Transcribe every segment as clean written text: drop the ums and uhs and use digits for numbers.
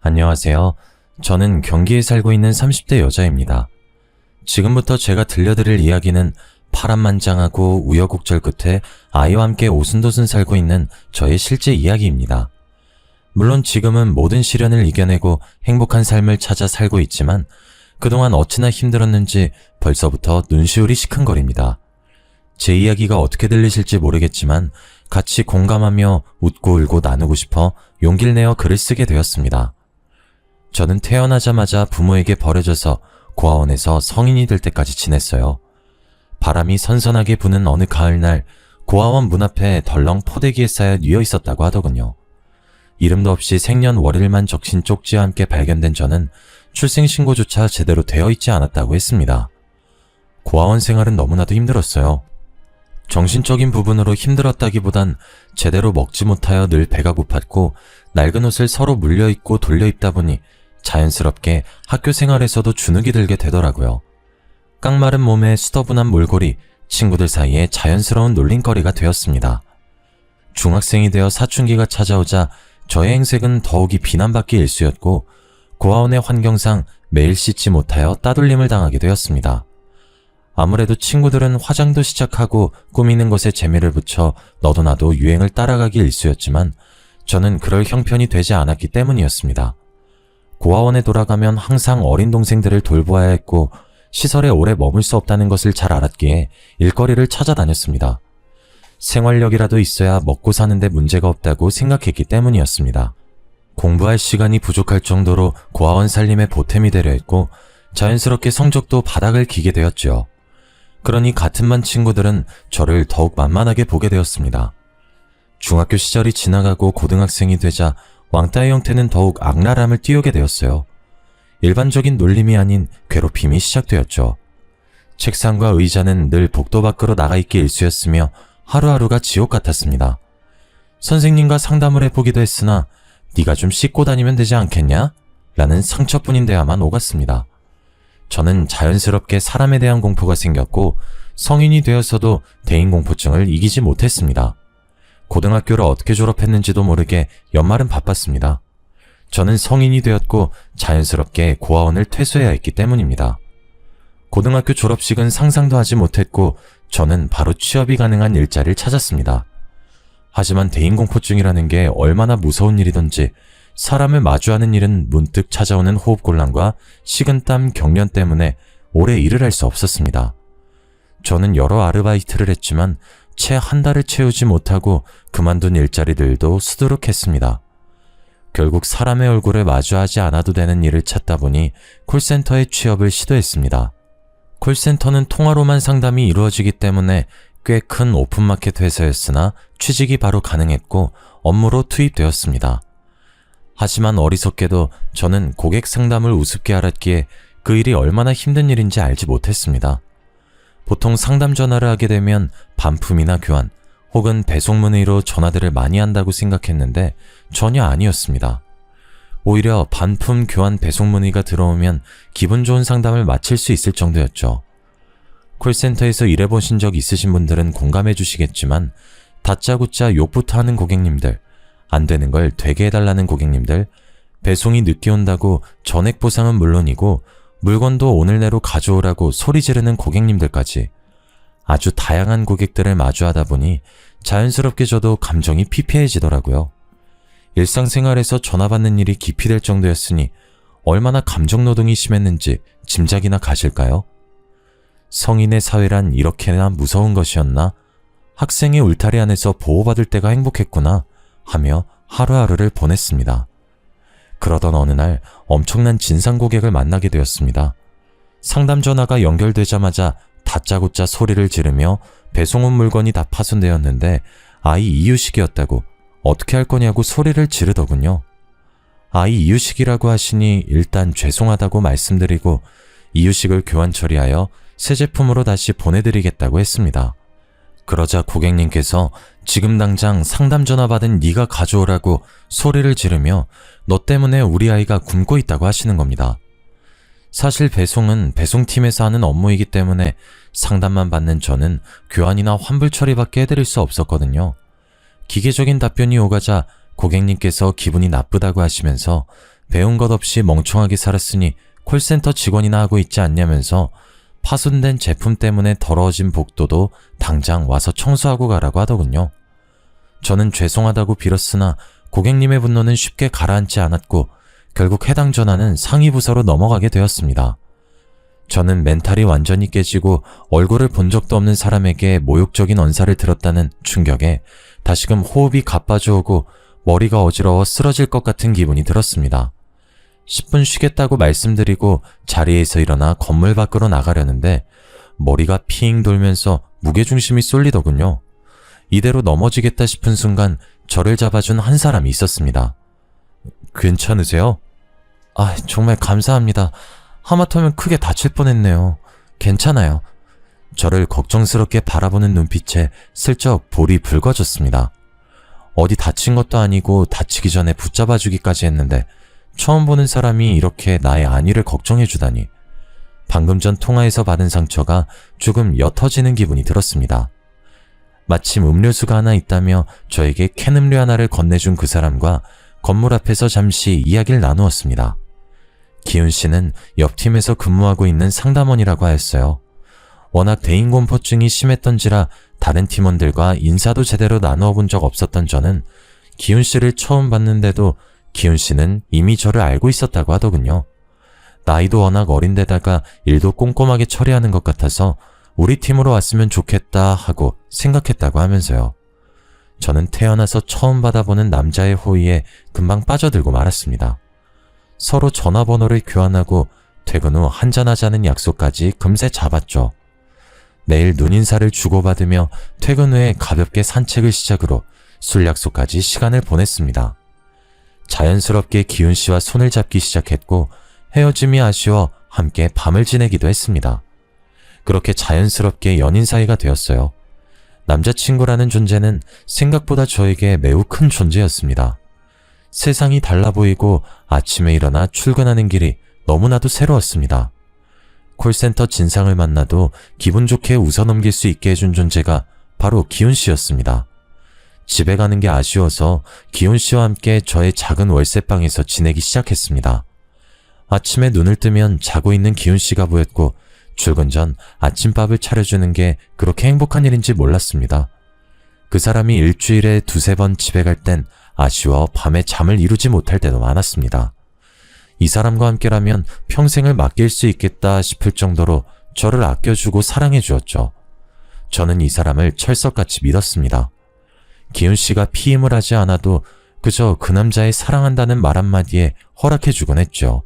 안녕하세요. 저는 경기에 살고 있는 30대 여자입니다. 지금부터 제가 들려드릴 이야기는 파란만장하고 우여곡절 끝에 아이와 함께 오순도순 살고 있는 저의 실제 이야기입니다. 물론 지금은 모든 시련을 이겨내고 행복한 삶을 찾아 살고 있지만 그동안 어찌나 힘들었는지 벌써부터 눈시울이 시큰거립니다. 제 이야기가 어떻게 들리실지 모르겠지만 같이 공감하며 웃고 울고 나누고 싶어 용기를 내어 글을 쓰게 되었습니다. 저는 태어나자마자 부모에게 버려져서 고아원에서 성인이 될 때까지 지냈어요. 바람이 선선하게 부는 어느 가을날 고아원 문 앞에 덜렁 포대기에 쌓여 뉘어 있었다고 하더군요. 이름도 없이 생년월일만 적신 쪽지와 함께 발견된 저는 출생신고조차 제대로 되어 있지 않았다고 했습니다. 고아원 생활은 너무나도 힘들었어요. 정신적인 부분으로 힘들었다기보단 제대로 먹지 못하여 늘 배가 고팠고 낡은 옷을 서로 물려입고 돌려입다 보니 자연스럽게 학교 생활에서도 주눅이 들게 되더라고요. 깡마른 몸에 수더분한 몰골이 친구들 사이에 자연스러운 놀림거리가 되었습니다. 중학생이 되어 사춘기가 찾아오자 저의 행색은 더욱이 비난받기 일쑤였고 고아원의 환경상 매일 씻지 못하여 따돌림을 당하게 되었습니다. 아무래도 친구들은 화장도 시작하고 꾸미는 것에 재미를 붙여 너도 나도 유행을 따라가기 일쑤였지만 저는 그럴 형편이 되지 않았기 때문이었습니다. 고아원에 돌아가면 항상 어린 동생들을 돌보아야 했고 시설에 오래 머물 수 없다는 것을 잘 알았기에 일거리를 찾아다녔습니다. 생활력이라도 있어야 먹고 사는데 문제가 없다고 생각했기 때문이었습니다. 공부할 시간이 부족할 정도로 고아원 살림에 보탬이 되려 했고 자연스럽게 성적도 바닥을 기게 되었죠. 그러니 같은 반 친구들은 저를 더욱 만만하게 보게 되었습니다. 중학교 시절이 지나가고 고등학생이 되자 왕따의 형태는 더욱 악랄함을 띄우게 되었어요. 일반적인 놀림이 아닌 괴롭힘이 시작되었죠. 책상과 의자는 늘 복도 밖으로 나가 있기 일쑤였으며 하루하루가 지옥 같았습니다. 선생님과 상담을 해보기도 했으나 네가 좀 씻고 다니면 되지 않겠냐? 라는 상처뿐인 대화만 오갔습니다. 저는 자연스럽게 사람에 대한 공포가 생겼고 성인이 되어서도 대인공포증을 이기지 못했습니다. 고등학교를 어떻게 졸업했는지도 모르게 연말은 바빴습니다. 저는 성인이 되었고 자연스럽게 고아원을 퇴소해야 했기 때문입니다. 고등학교 졸업식은 상상도 하지 못했고 저는 바로 취업이 가능한 일자리를 찾았습니다. 하지만 대인공포증이라는 게 얼마나 무서운 일이던지 사람을 마주하는 일은 문득 찾아오는 호흡곤란과 식은땀, 경련 때문에 오래 일을 할 수 없었습니다. 저는 여러 아르바이트를 했지만 채 한 달을 채우지 못하고 그만둔 일자리들도 수두룩했습니다. 결국 사람의 얼굴을 마주하지 않아도 되는 일을 찾다 보니 콜센터에 취업을 시도했습니다. 콜센터는 통화로만 상담이 이루어지기 때문에 꽤 큰 오픈마켓 회사였으나 취직이 바로 가능했고 업무로 투입되었습니다. 하지만 어리석게도 저는 고객 상담을 우습게 알았기에 그 일이 얼마나 힘든 일인지 알지 못했습니다. 보통 상담 전화를 하게 되면 반품이나 교환 혹은 배송 문의로 전화들을 많이 한다고 생각했는데 전혀 아니었습니다. 오히려 반품, 교환, 배송 문의가 들어오면 기분 좋은 상담을 마칠 수 있을 정도였죠. 콜센터에서 일해보신 적 있으신 분들은 공감해 주시겠지만 다짜고짜 욕부터 하는 고객님들, 안 되는 걸 되게 해달라는 고객님들, 배송이 늦게 온다고 전액 보상은 물론이고 물건도 오늘 내로 가져오라고 소리 지르는 고객님들까지 아주 다양한 고객들을 마주하다 보니 자연스럽게 저도 감정이 피폐해지더라고요. 일상생활에서 전화 받는 일이 기피될 정도였으니 얼마나 감정노동이 심했는지 짐작이나 가실까요? 성인의 사회란 이렇게나 무서운 것이었나? 학생의 울타리 안에서 보호받을 때가 행복했구나 하며 하루하루를 보냈습니다. 그러던 어느 날 엄청난 진상 고객을 만나게 되었습니다. 상담 전화가 연결되자마자 다짜고짜 소리를 지르며 배송 온 물건이 다 파손되었는데 아이 이유식이었다고 어떻게 할 거냐고 소리를 지르더군요. 아이 이유식이라고 하시니 일단 죄송하다고 말씀드리고 이유식을 교환 처리하여 새 제품으로 다시 보내드리겠다고 했습니다. 그러자 고객님께서 지금 당장 상담 전화 받은 네가 가져오라고 소리를 지르며 너 때문에 우리 아이가 굶고 있다고 하시는 겁니다. 사실 배송은 배송팀에서 하는 업무이기 때문에 상담만 받는 저는 교환이나 환불 처리밖에 해드릴 수 없었거든요. 기계적인 답변이 오가자 고객님께서 기분이 나쁘다고 하시면서 배운 것 없이 멍청하게 살았으니 콜센터 직원이나 하고 있지 않냐면서 파손된 제품 때문에 더러워진 복도도 당장 와서 청소하고 가라고 하더군요. 저는 죄송하다고 빌었으나 고객님의 분노는 쉽게 가라앉지 않았고 결국 해당 전화는 상위 부서로 넘어가게 되었습니다. 저는 멘탈이 완전히 깨지고 얼굴을 본 적도 없는 사람에게 모욕적인 언사를 들었다는 충격에 다시금 호흡이 가빠져오고 머리가 어지러워 쓰러질 것 같은 기분이 들었습니다. 10분 쉬겠다고 말씀드리고 자리에서 일어나 건물 밖으로 나가려는데 머리가 핑 돌면서 무게중심이 쏠리더군요. 이대로 넘어지겠다 싶은 순간 저를 잡아준 한 사람이 있었습니다. 괜찮으세요? 정말 감사합니다. 하마터면 크게 다칠 뻔했네요. 괜찮아요. 저를 걱정스럽게 바라보는 눈빛에 슬쩍 볼이 붉어졌습니다. 어디 다친 것도 아니고 다치기 전에 붙잡아주기까지 했는데 처음 보는 사람이 이렇게 나의 안위를 걱정해주다니. 방금 전 통화에서 받은 상처가 조금 옅어지는 기분이 들었습니다. 마침 음료수가 하나 있다며 저에게 캔 음료 하나를 건네준 그 사람과 건물 앞에서 잠시 이야기를 나누었습니다. 기훈 씨는 옆팀에서 근무하고 있는 상담원이라고 하였어요. 워낙 대인공포증이 심했던지라 다른 팀원들과 인사도 제대로 나누어 본 적 없었던 저는 기훈 씨를 처음 봤는데도 기훈 씨는 이미 저를 알고 있었다고 하더군요. 나이도 워낙 어린데다가 일도 꼼꼼하게 처리하는 것 같아서 우리 팀으로 왔으면 좋겠다 하고 생각했다고 하면서요. 저는 태어나서 처음 받아보는 남자의 호의에 금방 빠져들고 말았습니다. 서로 전화번호를 교환하고 퇴근 후 한잔하자는 약속까지 금세 잡았죠. 내일 눈인사를 주고받으며 퇴근 후에 가볍게 산책을 시작으로 술 약속까지 시간을 보냈습니다. 자연스럽게 기훈 씨와 손을 잡기 시작했고 헤어짐이 아쉬워 함께 밤을 지내기도 했습니다. 그렇게 자연스럽게 연인 사이가 되었어요. 남자친구라는 존재는 생각보다 저에게 매우 큰 존재였습니다. 세상이 달라 보이고 아침에 일어나 출근하는 길이 너무나도 새로웠습니다. 콜센터 진상을 만나도 기분 좋게 웃어넘길 수 있게 해준 존재가 바로 기훈 씨였습니다. 집에 가는 게 아쉬워서 기훈 씨와 함께 저의 작은 월세방에서 지내기 시작했습니다. 아침에 눈을 뜨면 자고 있는 기훈 씨가 보였고 출근 전 아침밥을 차려주는 게 그렇게 행복한 일인지 몰랐습니다. 그 사람이 일주일에 2-3번 집에 갈 땐 아쉬워 밤에 잠을 이루지 못할 때도 많았습니다. 이 사람과 함께라면 평생을 맡길 수 있겠다 싶을 정도로 저를 아껴주고 사랑해 주었죠. 저는 이 사람을 철석같이 믿었습니다. 기훈 씨가 피임을 하지 않아도 그저 그 남자의 사랑한다는 말 한마디에 허락해주곤 했죠.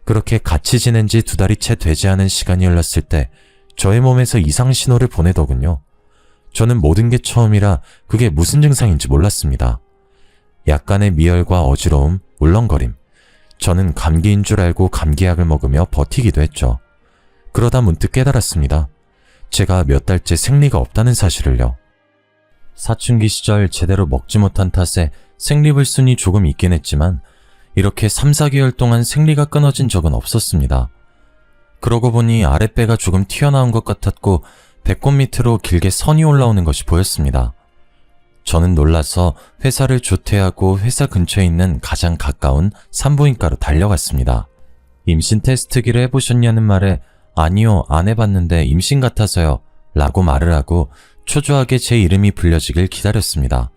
그렇게 같이 지낸 지 2달이 채 되지 않은 시간이 흘렀을 때 저의 몸에서 이상 신호를 보내더군요. 저는 모든 게 처음이라 그게 무슨 증상인지 몰랐습니다. 약간의 미열과 어지러움, 울렁거림. 저는 감기인 줄 알고 감기약을 먹으며 버티기도 했죠. 그러다 문득 깨달았습니다. 제가 몇 달째 생리가 없다는 사실을요. 사춘기 시절 제대로 먹지 못한 탓에 생리불순이 조금 있긴 했지만 이렇게 3-4개월 동안 생리가 끊어진 적은 없었습니다. 그러고 보니 아랫배가 조금 튀어나온 것 같았고 배꼽 밑으로 길게 선이 올라오는 것이 보였습니다. 저는 놀라서 회사를 조퇴하고 회사 근처에 있는 가장 가까운 산부인과로 달려갔습니다. 임신 테스트기를 해보셨냐는 말에 아니요, 안 해봤는데 임신 같아서요 라고 말을 하고 초조하게 제 이름이 불려지길 기다렸습니다.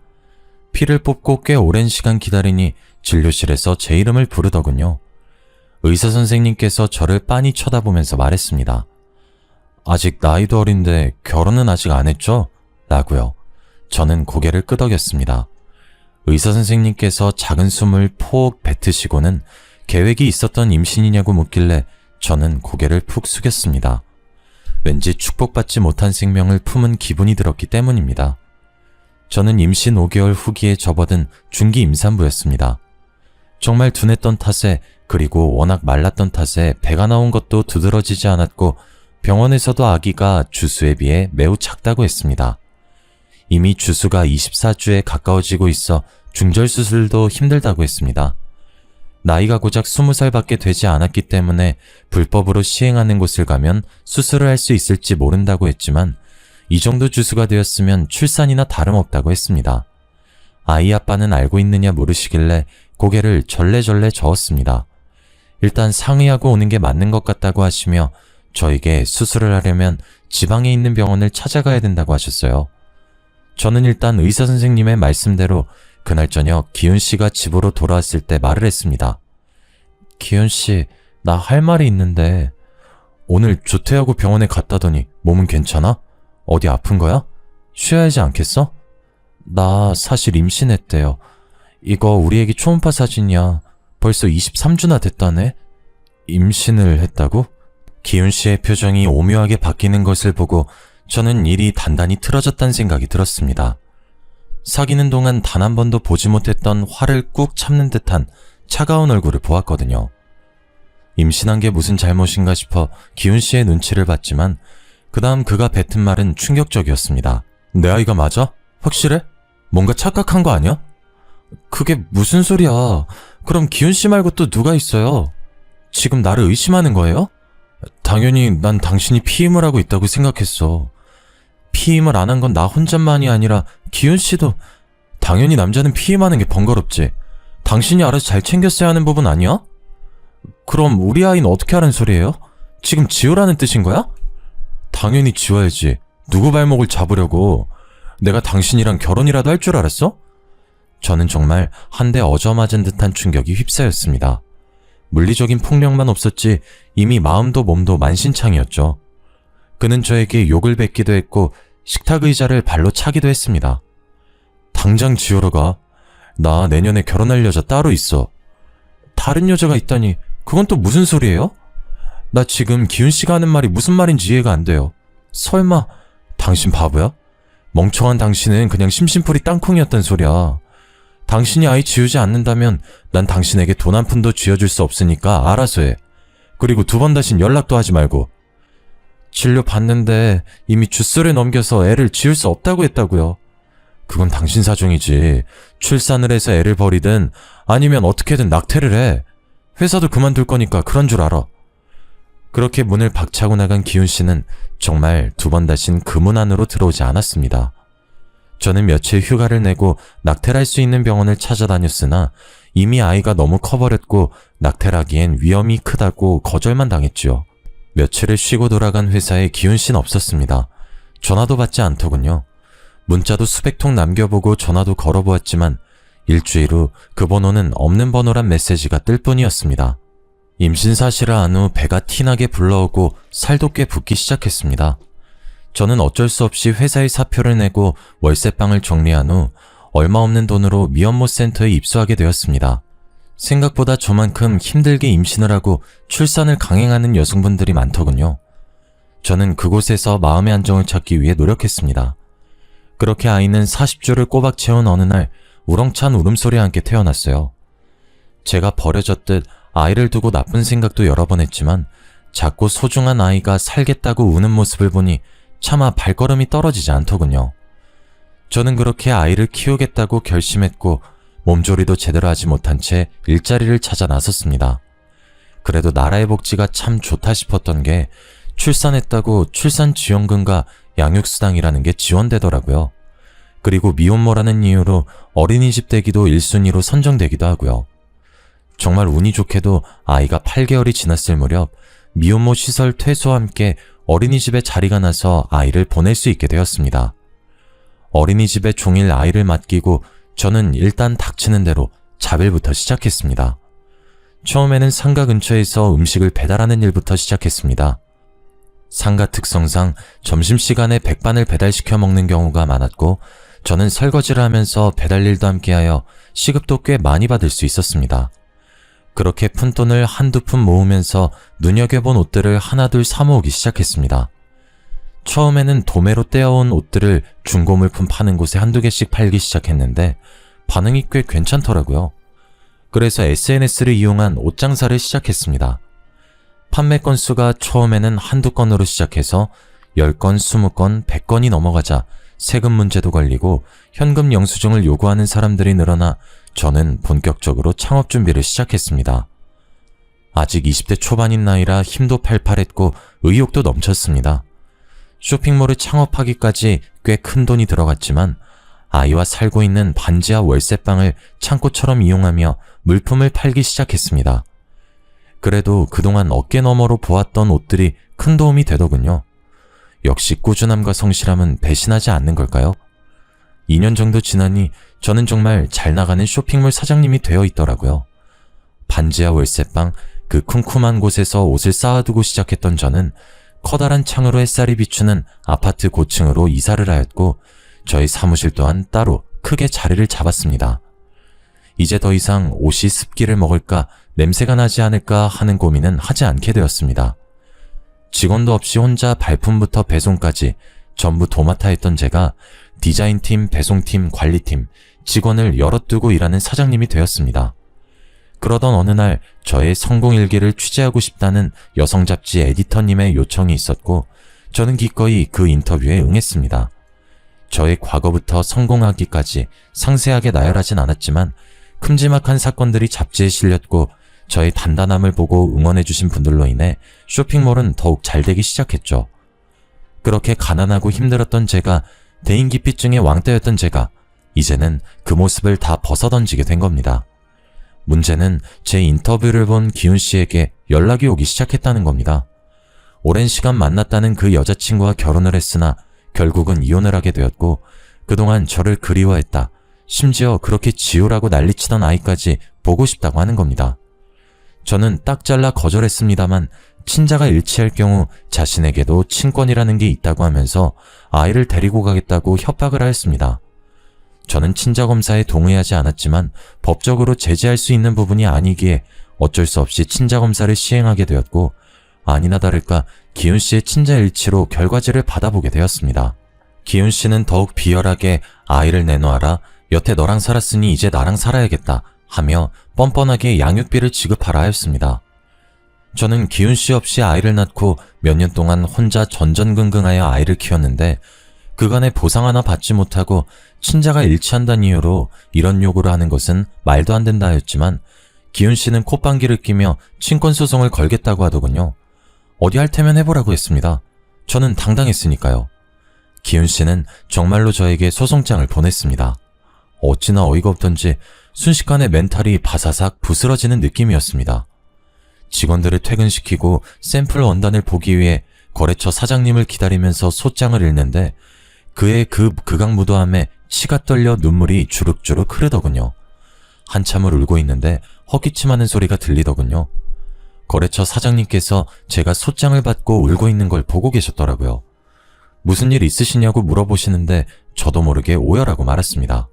피를 뽑고 꽤 오랜 시간 기다리니 진료실에서 제 이름을 부르더군요. 의사 선생님께서 저를 빤히 쳐다보면서 말했습니다. 아직 나이도 어린데 결혼은 아직 안 했죠? 라고요. 저는 고개를 끄덕였습니다. 의사 선생님께서 작은 숨을 포옥 뱉으시고는 계획이 있었던 임신이냐고 묻길래 저는 고개를 푹 숙였습니다. 왠지 축복받지 못한 생명을 품은 기분이 들었기 때문입니다. 저는 임신 5개월 후기에 접어든 중기 임산부였습니다. 정말 둔했던 탓에 그리고 워낙 말랐던 탓에 배가 나온 것도 두드러지지 않았고 병원에서도 아기가 주수에 비해 매우 작다고 했습니다. 이미 주수가 24주에 가까워지고 있어 중절수술도 힘들다고 했습니다. 나이가 고작 20살밖에 되지 않았기 때문에 불법으로 시행하는 곳을 가면 수술을 할 수 있을지 모른다고 했지만 이 정도 주수가 되었으면 출산이나 다름없다고 했습니다. 아이 아빠는 알고 있느냐 물으시길래 고개를 절레절레 저었습니다. 일단 상의하고 오는 게 맞는 것 같다고 하시며 저에게 수술을 하려면 지방에 있는 병원을 찾아가야 된다고 하셨어요. 저는 일단 의사 선생님의 말씀대로 그날 저녁 기훈 씨가 집으로 돌아왔을 때 말을 했습니다. 기훈 씨, 나 할 말이 있는데 오늘 조퇴하고 병원에 갔다더니 몸은 괜찮아? 어디 아픈 거야? 쉬어야 하지 않겠어? 나 사실 임신했대요. 이거 우리 애기 초음파 사진이야. 벌써 23주나 됐다네? 임신을 했다고? 기훈 씨의 표정이 오묘하게 바뀌는 것을 보고 저는 일이 단단히 틀어졌다는 생각이 들었습니다. 사귀는 동안 단 한 번도 보지 못했던 화를 꾹 참는 듯한 차가운 얼굴을 보았거든요. 임신한 게 무슨 잘못인가 싶어 기훈 씨의 눈치를 봤지만 그 다음 그가 뱉은 말은 충격적이었습니다. 내 아이가 맞아? 확실해? 뭔가 착각한 거 아니야? 그게 무슨 소리야. 그럼 기훈 씨 말고 또 누가 있어요? 지금 나를 의심하는 거예요? 당연히 난 당신이 피임을 하고 있다고 생각했어. 피임을 안 한 건 나 혼자만이 아니라 기훈 씨도. 당연히 남자는 피임하는 게 번거롭지. 당신이 알아서 잘 챙겼어야 하는 부분 아니야? 그럼 우리 아이는 어떻게 하라는 소리예요? 지금 지우라는 뜻인 거야? 당연히 지워야지. 누구 발목을 잡으려고. 내가 당신이랑 결혼이라도 할 줄 알았어? 저는 정말 한 대 얻어맞은 듯한 충격이 휩싸였습니다. 물리적인 폭력만 없었지 이미 마음도 몸도 만신창이었죠. 그는 저에게 욕을 뱉기도 했고 식탁 의자를 발로 차기도 했습니다. 당장 지우러 가. 나 내년에 결혼할 여자 따로 있어. 다른 여자가 있다니 그건 또 무슨 소리예요? 나 지금 기훈 씨가 하는 말이 무슨 말인지 이해가 안 돼요. 설마 당신 바보야? 멍청한 당신은 그냥 심심풀이 땅콩이었단 소리야. 당신이 아이 지우지 않는다면 난 당신에게 돈 한 푼도 쥐어줄 수 없으니까 알아서 해. 그리고 두 번 다신 연락도 하지 말고. 진료 받는데 이미 주스를 넘겨서 애를 지울 수 없다고 했다고요. 그건 당신 사정이지. 출산을 해서 애를 버리든 아니면 어떻게든 낙태를 해. 회사도 그만둘 거니까 그런 줄 알아. 그렇게 문을 박차고 나간 기훈 씨는 정말 두 번 다신 그 문 안으로 들어오지 않았습니다. 저는 며칠 휴가를 내고 낙태를 할 수 있는 병원을 찾아다녔으나 이미 아이가 너무 커버렸고 낙태를 하기엔 위험이 크다고 거절만 당했지요. 며칠을 쉬고 돌아간 회사에 기훈 씨는 없었습니다. 전화도 받지 않더군요. 문자도 수백 통 남겨보고 전화도 걸어보았지만 일주일 후 그 번호는 없는 번호란 메시지가 뜰 뿐이었습니다. 임신 사실을 안 후 배가 티나게 불러오고 살도 꽤 붓기 시작했습니다. 저는 어쩔 수 없이 회사에 사표를 내고 월세방을 정리한 후 얼마 없는 돈으로 미혼모 센터에 입소하게 되었습니다. 생각보다 저만큼 힘들게 임신을 하고 출산을 강행하는 여성분들이 많더군요. 저는 그곳에서 마음의 안정을 찾기 위해 노력했습니다. 그렇게 아이는 40주를 꼬박 채운 어느 날 우렁찬 울음소리와 함께 태어났어요. 제가 버려졌듯 아이를 두고 나쁜 생각도 여러 번 했지만 작고 소중한 아이가 살겠다고 우는 모습을 보니 차마 발걸음이 떨어지지 않더군요. 저는 그렇게 아이를 키우겠다고 결심했고 몸조리도 제대로 하지 못한 채 일자리를 찾아 나섰습니다. 그래도 나라의 복지가 참 좋다 싶었던 게 출산했다고 출산지원금과 양육수당이라는 게 지원되더라고요. 그리고 미혼모라는 이유로 어린이집 대기도 1순위로 선정되기도 하고요. 정말 운이 좋게도 아이가 8개월이 지났을 무렵 미혼모 시설 퇴소와 함께 어린이집에 자리가 나서 아이를 보낼 수 있게 되었습니다. 어린이집에 종일 아이를 맡기고 저는 일단 닥치는 대로 자별부터 시작했습니다. 처음에는 상가 근처에서 음식을 배달하는 일부터 시작했습니다. 상가 특성상 점심시간에 백반을 배달시켜 먹는 경우가 많았고 저는 설거지를 하면서 배달 일도 함께하여 시급도 꽤 많이 받을 수 있었습니다. 그렇게 푼돈을 한두 푼 모으면서 눈여겨본 옷들을 하나둘 사모으기 시작했습니다. 처음에는 도매로 떼어온 옷들을 중고물품 파는 곳에 한두 개씩 팔기 시작했는데 반응이 꽤 괜찮더라고요. 그래서 SNS를 이용한 옷 장사를 시작했습니다. 판매 건수가 처음에는 한두 건으로 시작해서 10건, 20건, 100건이 넘어가자 세금 문제도 걸리고 현금 영수증을 요구하는 사람들이 늘어나 저는 본격적으로 창업 준비를 시작했습니다. 아직 20대 초반인 나이라 힘도 팔팔했고 의욕도 넘쳤습니다. 쇼핑몰을 창업하기까지 꽤 큰 돈이 들어갔지만 아이와 살고 있는 반지하 월세방을 창고처럼 이용하며 물품을 팔기 시작했습니다. 그래도 그동안 어깨 너머로 보았던 옷들이 큰 도움이 되더군요. 역시 꾸준함과 성실함은 배신하지 않는 걸까요? 2년 정도 지나니 저는 정말 잘 나가는 쇼핑몰 사장님이 되어 있더라고요. 반지하 월세방, 그 쿰쿰한 곳에서 옷을 쌓아두고 시작했던 저는 커다란 창으로 햇살이 비추는 아파트 고층으로 이사를 하였고 저희 사무실 또한 따로 크게 자리를 잡았습니다. 이제 더 이상 옷이 습기를 먹을까 냄새가 나지 않을까 하는 고민은 하지 않게 되었습니다. 직원도 없이 혼자 발품부터 배송까지 전부 도맡아 했던 제가 디자인팀, 배송팀, 관리팀, 직원을 여럿 두고 일하는 사장님이 되었습니다. 그러던 어느 날 저의 성공일기를 취재하고 싶다는 여성 잡지 에디터님의 요청이 있었고 저는 기꺼이 그 인터뷰에 응했습니다. 저의 과거부터 성공하기까지 상세하게 나열하진 않았지만 큼지막한 사건들이 잡지에 실렸고 저의 단단함을 보고 응원해주신 분들로 인해 쇼핑몰은 더욱 잘되기 시작했죠. 그렇게 가난하고 힘들었던 제가, 대인기피증의 왕따였던 제가 이제는 그 모습을 다 벗어던지게 된 겁니다. 문제는 제 인터뷰를 본 기훈 씨에게 연락이 오기 시작했다는 겁니다. 오랜 시간 만났다는 그 여자친구와 결혼을 했으나 결국은 이혼을 하게 되었고 그동안 저를 그리워했다. 심지어 그렇게 지우라고 난리치던 아이까지 보고 싶다고 하는 겁니다. 저는 딱 잘라 거절했습니다만 친자가 일치할 경우 자신에게도 친권이라는 게 있다고 하면서 아이를 데리고 가겠다고 협박을 하였습니다. 저는 친자검사에 동의하지 않았지만 법적으로 제재할 수 있는 부분이 아니기에 어쩔 수 없이 친자검사를 시행하게 되었고 아니나 다를까 기훈 씨의 친자 일치로 결과지를 받아보게 되었습니다. 기훈 씨는 더욱 비열하게 아이를 내놓아라, 여태 너랑 살았으니 이제 나랑 살아야겠다 하며 뻔뻔하게 양육비를 지급하라 하였습니다. 저는 기훈 씨 없이 아이를 낳고 몇 년 동안 혼자 전전긍긍하여 아이를 키웠는데 그간의 보상 하나 받지 못하고 친자가 일치한다는 이유로 이런 요구를 하는 것은 말도 안 된다 하였지만 기훈 씨는 콧방귀를 끼며 친권소송을 걸겠다고 하더군요. 어디 할 테면 해보라고 했습니다. 저는 당당했으니까요. 기훈 씨는 정말로 저에게 소송장을 보냈습니다. 어찌나 어이가 없던지 순식간에 멘탈이 바사삭 부스러지는 느낌이었습니다. 직원들을 퇴근시키고 샘플 원단을 보기 위해 거래처 사장님을 기다리면서 소장을 읽는데 그의 그 극악무도함에 치가 떨려 눈물이 주룩주룩 흐르더군요. 한참을 울고 있는데 헛기침하는 소리가 들리더군요. 거래처 사장님께서 제가 소장을 받고 울고 있는 걸 보고 계셨더라고요. 무슨 일 있으시냐고 물어보시는데 저도 모르게 오열하고 말았습니다.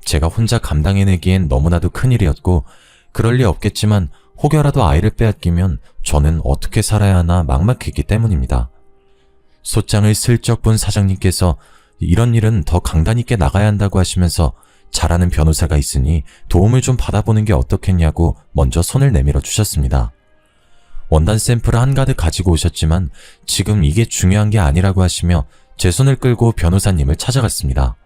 제가 혼자 감당해내기엔 너무나도 큰일이었고 그럴 리 없겠지만 혹여라도 아이를 빼앗기면 저는 어떻게 살아야 하나 막막했기 때문입니다. 소장을 슬쩍 본 사장님께서 이런 일은 더 강단 있게 나가야 한다고 하시면서 잘하는 변호사가 있으니 도움을 좀 받아보는 게 어떻겠냐고 먼저 손을 내밀어 주셨습니다. 원단 샘플을 한가득 가지고 오셨지만 지금 이게 중요한 게 아니라고 하시며 제 손을 끌고 변호사님을 찾아갔습니다.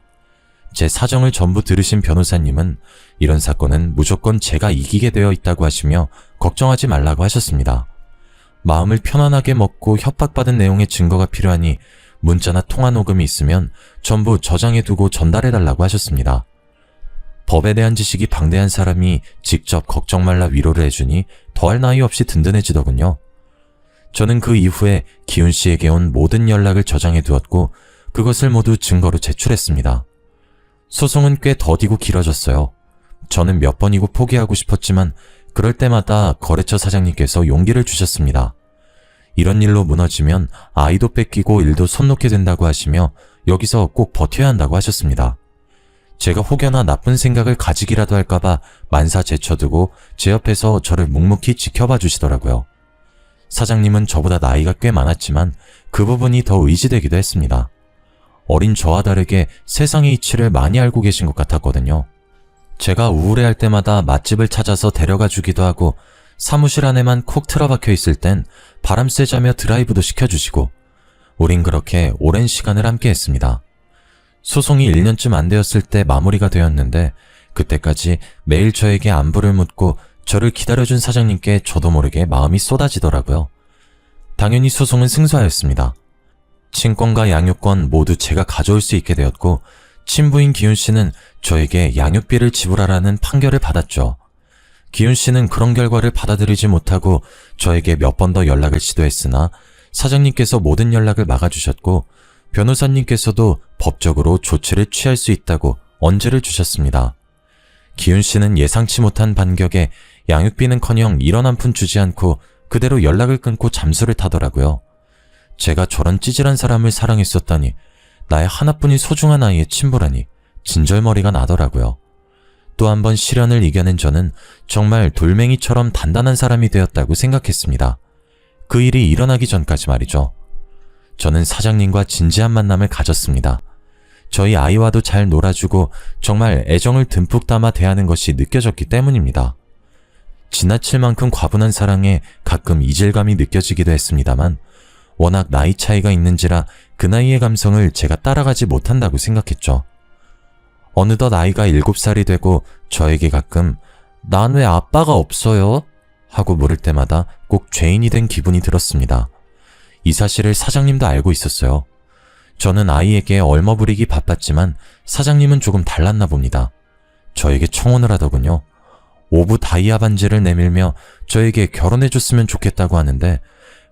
제 사정을 전부 들으신 변호사님은 이런 사건은 무조건 제가 이기게 되어 있다고 하시며 걱정하지 말라고 하셨습니다. 마음을 편안하게 먹고 협박받은 내용의 증거가 필요하니 문자나 통화 녹음이 있으면 전부 저장해두고 전달해달라고 하셨습니다. 법에 대한 지식이 방대한 사람이 직접 걱정 말라 위로를 해주니 더할 나위 없이 든든해지더군요. 저는 그 이후에 기훈 씨에게 온 모든 연락을 저장해두었고 그것을 모두 증거로 제출했습니다. 소송은 꽤 더디고 길어졌어요. 저는 몇 번이고 포기하고 싶었지만 그럴 때마다 거래처 사장님께서 용기를 주셨습니다. 이런 일로 무너지면 아이도 뺏기고 일도 손 놓게 된다고 하시며 여기서 꼭 버텨야 한다고 하셨습니다. 제가 혹여나 나쁜 생각을 가지기라도 할까봐 만사 제쳐두고 제 옆에서 저를 묵묵히 지켜봐 주시더라고요. 사장님은 저보다 나이가 꽤 많았지만 그 부분이 더 의지되기도 했습니다. 어린 저와 다르게 세상의 이치를 많이 알고 계신 것 같았거든요. 제가 우울해할 때마다 맛집을 찾아서 데려가 주기도 하고 사무실 안에만 콕 틀어박혀 있을 땐 바람 쐬자며 드라이브도 시켜주시고 우린 그렇게 오랜 시간을 함께 했습니다. 소송이 1년쯤 안 되었을 때 마무리가 되었는데 그때까지 매일 저에게 안부를 묻고 저를 기다려준 사장님께 저도 모르게 마음이 쏟아지더라고요. 당연히 소송은 승소하였습니다. 친권과 양육권 모두 제가 가져올 수 있게 되었고 친부인 기훈 씨는 저에게 양육비를 지불하라는 판결을 받았죠. 기훈 씨는 그런 결과를 받아들이지 못하고 저에게 몇 번 더 연락을 시도했으나 사장님께서 모든 연락을 막아주셨고 변호사님께서도 법적으로 조치를 취할 수 있다고 언지를 주셨습니다. 기훈 씨는 예상치 못한 반격에 양육비는커녕 1원 한 푼 주지 않고 그대로 연락을 끊고 잠수를 타더라고요. 제가 저런 찌질한 사람을 사랑했었다니, 나의 하나뿐인 소중한 아이의 친부라니 진절머리가 나더라고요. 또 한 번 시련을 이겨낸 저는 정말 돌멩이처럼 단단한 사람이 되었다고 생각했습니다. 그 일이 일어나기 전까지 말이죠. 저는 사장님과 진지한 만남을 가졌습니다. 저희 아이와도 잘 놀아주고 정말 애정을 듬뿍 담아 대하는 것이 느껴졌기 때문입니다. 지나칠 만큼 과분한 사랑에 가끔 이질감이 느껴지기도 했습니다만 워낙 나이 차이가 있는지라 그 나이의 감성을 제가 따라가지 못한다고 생각했죠. 어느덧 아이가 7살이 되고 저에게 가끔 "난 왜 아빠가 없어요?" 하고 물을 때마다 꼭 죄인이 된 기분이 들었습니다. 이 사실을 사장님도 알고 있었어요. 저는 아이에게 얼머부리기 바빴지만 사장님은 조금 달랐나 봅니다. 저에게 청혼을 하더군요. 오브 다이아 반지를 내밀며 저에게 결혼해줬으면 좋겠다고 하는데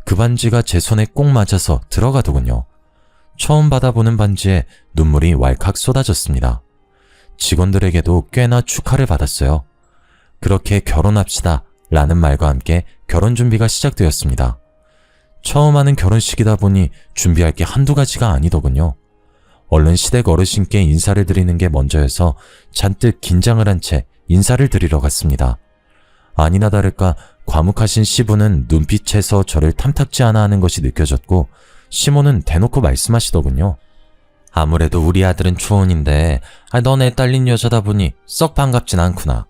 그 반지가 제 손에 꼭 맞아서 들어가더군요. 처음 받아보는 반지에 눈물이 왈칵 쏟아졌습니다. 직원들에게도 꽤나 축하를 받았어요. 그렇게 결혼합시다 라는 말과 함께 결혼 준비가 시작되었습니다. 처음 하는 결혼식이다 보니 준비할 게 한두 가지가 아니더군요. 얼른 시댁 어르신께 인사를 드리는 게 먼저여서 잔뜩 긴장을 한 채 인사를 드리러 갔습니다. 아니나 다를까 과묵하신 시부는 눈빛에서 저를 탐탁지 않아 하는 것이 느껴졌고 시모는 대놓고 말씀하시더군요. "아무래도 우리 아들은 초혼인데 넌 애 딸린 여자다 보니 썩 반갑진 않구나."